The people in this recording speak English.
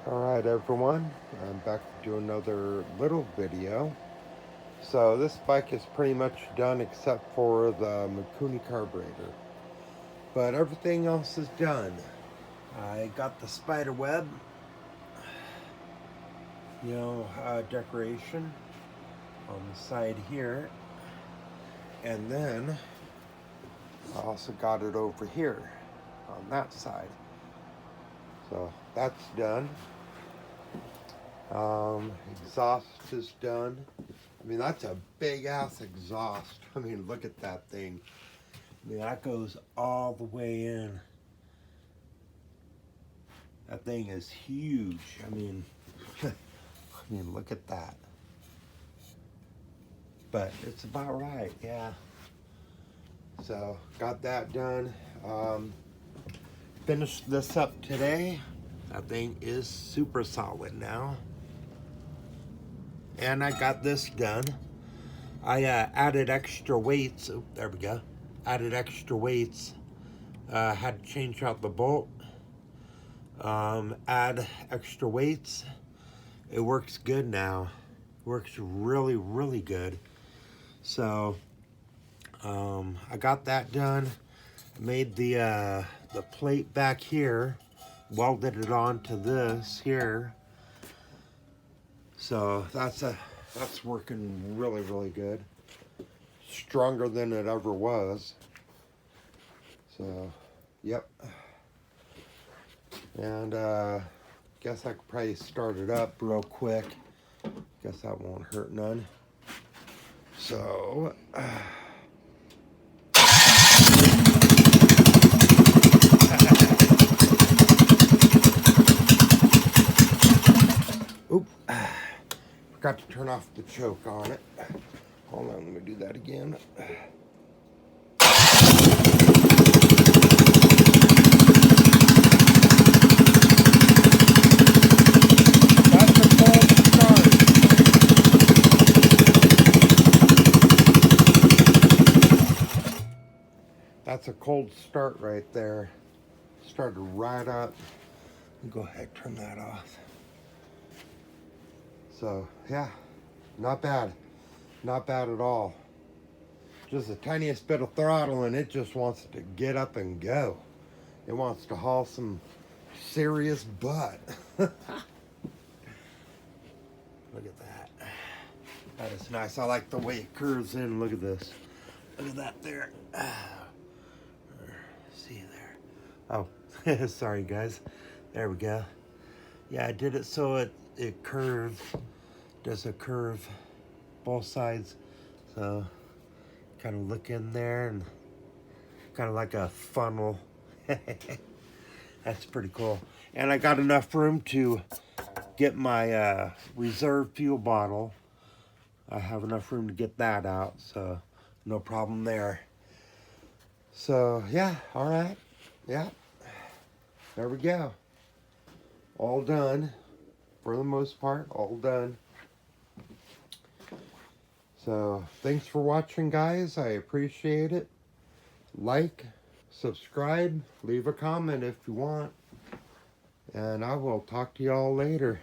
Alright everyone, I'm back to do another little video. So this bike is pretty much done except for the Mikuni carburetor. But everything else is done. I got the spiderweb, decoration on the side here. And then I also got it over here on that side. So that's done. Exhaust is done. I mean, that's a big ass exhaust. I mean, look at that thing. I mean, that goes all the way in. That thing is huge. I mean, look at that. But it's about right, yeah. So, got that done. Finished this up today. That thing is super solid now. And I got this done. I added extra weights. Oh, there we go. Added extra weights. Had to change out the bolt. Add extra weights. It works good now. Works really, really good. So, I got that done. Made the plate back here. Welded it onto this here. So that's working really, really good. Stronger than it ever was. So, yep. And guess I could probably start it up real quick. Guess that won't hurt none. So, oop. Forgot to turn off the choke on it. Hold on, let me do that again. That's a cold start. That's a cold start right there. Started right up. Go ahead, turn that off. So, yeah, not bad. Not bad at all. Just the tiniest bit of throttle and it just wants to get up and go. It wants to haul some serious butt. Look at that. That is nice. I like the way it curves in. Look at this. Look at that there. See there. Oh, sorry guys. There we go. Yeah, I did it so it curves. Does a curve both sides. So kind of look in there and kind of like a funnel. That's pretty cool. And I got enough room to get my reserve fuel bottle. I have enough room to get that out, so no problem there. So yeah, all right. Yeah, there we go. All done. For the most part, all done. So, thanks for watching, guys. I appreciate it. Like, subscribe, leave a comment if you want. And I will talk to y'all later.